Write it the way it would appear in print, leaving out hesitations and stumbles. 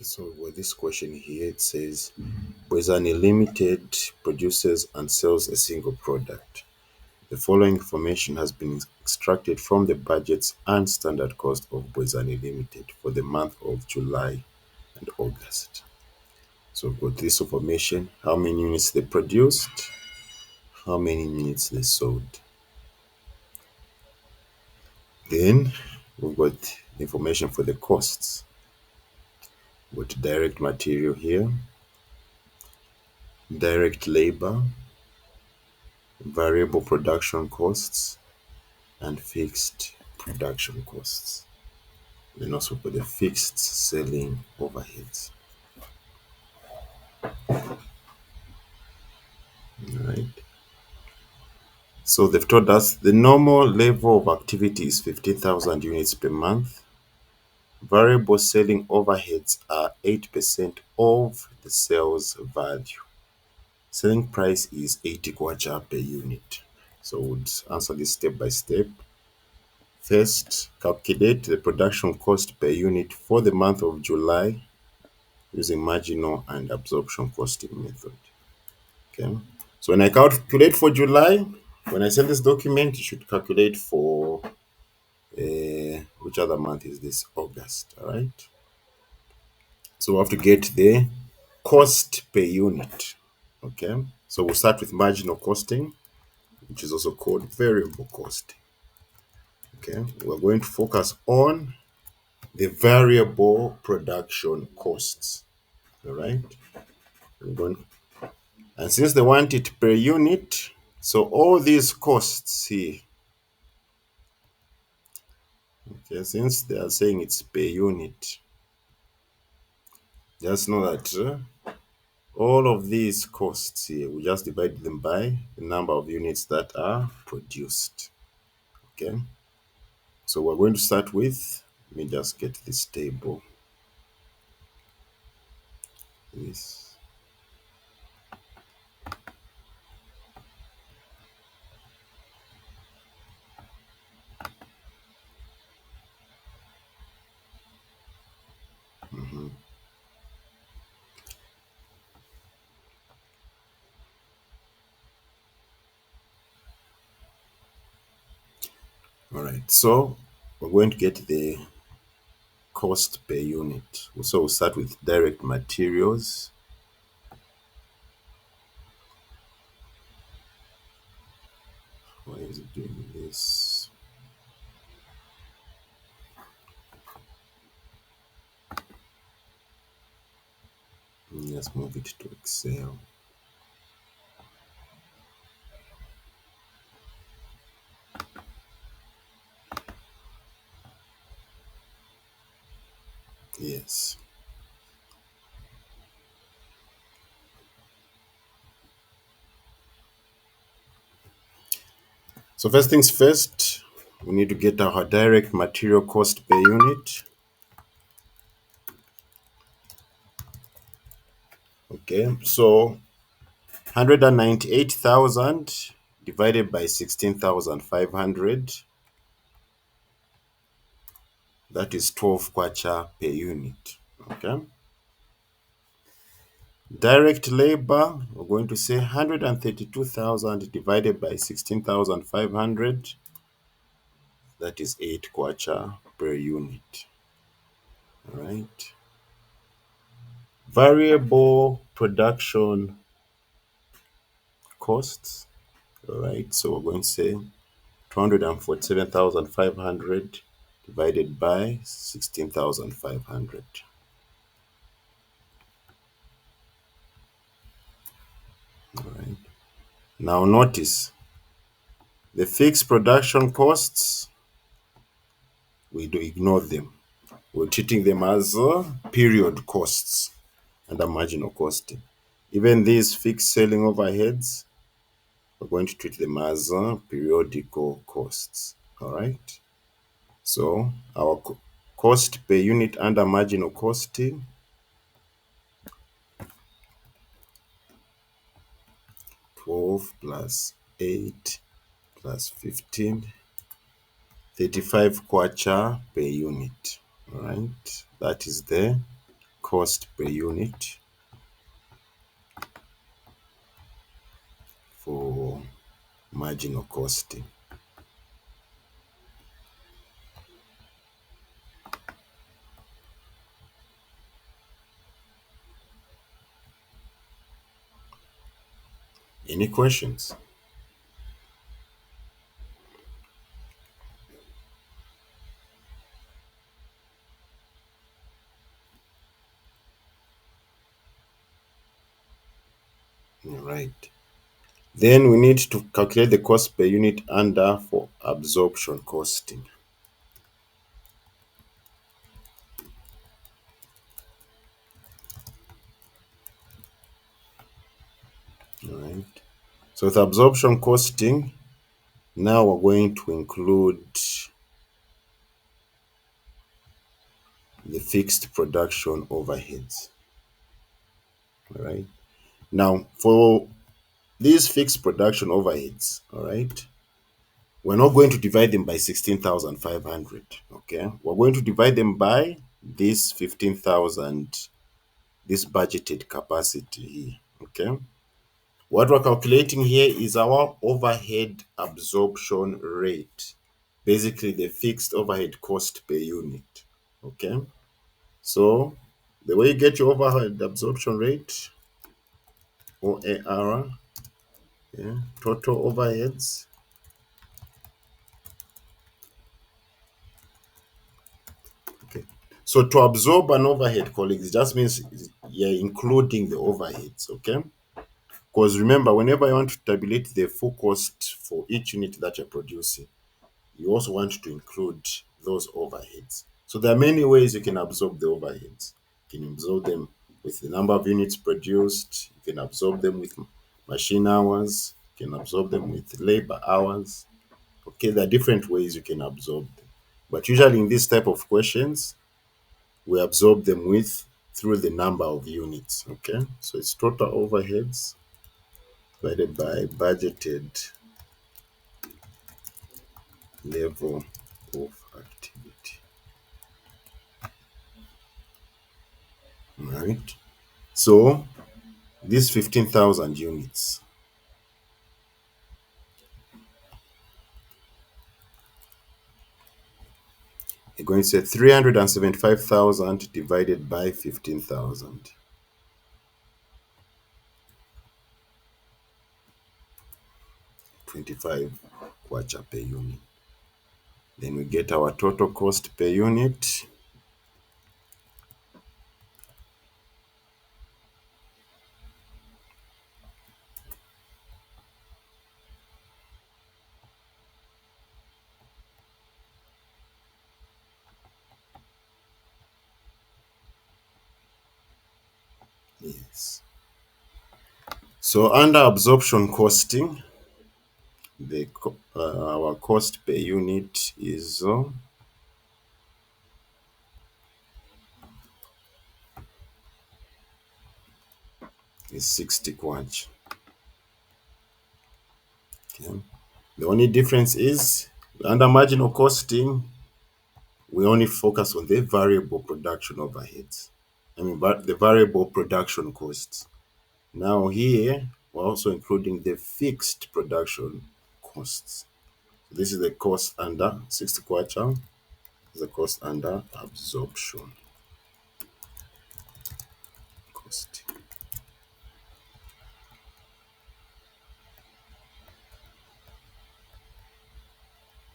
So with this question here, it says, Bwezani Limited produces and sells a single product. The following information has been extracted from the budgets and standard cost of Bwezani Limited for the month of July and August. So we've got this information, how many units they produced, how many units they sold. Then we've got information for the costs. We've got direct material here, direct labor, variable production costs, and fixed production costs. Then also for the fixed selling overheads. Right. So they've told us the normal level of activity is 15,000 units per month. Variable selling overheads are 8% of the sales value. Selling price is 80 kwacha per unit. So we'll answer this step by step. First, calculate the production cost per unit for the month of July using marginal and absorption costing method. Okay. So when I calculate for July, when I send this document, you should calculate for which other month is this? August. All right. So we have to get the cost per unit. Okay. So we'll start with marginal costing, which is also called variable costing. Okay. We're going to focus on the variable production costs. All right. We're going, and since they want it per unit, so all these costs here, okay, since they are saying it's per unit, just know that all of these costs here, we just divide them by the number of units that are produced. Okay, so we're going to start with, let me just get this table. This. All right, so we're going to get the cost per unit. So we'll start with direct materials. Why is it doing this? Let's move it to Excel. Yes. So first things first, we need to get our direct material cost per unit. Okay, so 198,000 divided by 16,500, that is 12 kwacha per unit. Okay. Direct labor, we're going to say 132,000 divided by 16,500, that is 8 kwacha per unit. All right. Variable production costs. All right. So we're going to say 247,500 divided by 16,500. All right. Now notice the fixed production costs, we do ignore them. We're treating them as period costs under marginal costing. Even these fixed selling overheads, we're going to treat them as periodical costs. All right. So our cost per unit under marginal costing, 12 plus 8 plus 15, 35 kwacha per unit. All right. That is the cost per unit for marginal costing. Any questions? All right. Then we need to calculate the cost per unit under for absorption costing. All right. So with absorption costing, now we're going to include the fixed production overheads. All right. Now, for these fixed production overheads, all right, we're not going to divide them by 16,500. Okay. We're going to divide them by this 15,000, this budgeted capacity here. Okay. What we're calculating here is our overhead absorption rate, basically the fixed overhead cost per unit. Okay. So the way you get your overhead absorption rate, OAR, yeah, total overheads. Okay. So to absorb an overhead, colleagues, it just means you're including the overheads. Okay. Because remember, whenever you want to tabulate the full cost for each unit that you're producing, you also want to include those overheads. So there are many ways you can absorb the overheads. You can absorb them with the number of units produced. You can absorb them with machine hours. You can absorb them with labor hours. Okay, there are different ways you can absorb them. But usually in this type of questions, we absorb them with through the number of units. Okay, so it's total overheads divided by budgeted level of activity. All right. So these 15,000 units, you're going to say 375,000 divided by 15,000. 25 kwacha per unit. Then we get our total cost per unit. Yes. So under absorption costing, our cost per unit is 60 kwacha. Okay. The only difference is under marginal costing, we only focus on the variable production overheads. But the variable production costs. Now here, we're also including the fixed production costs. This is the cost under 60 kwacha, is the cost under absorption cost.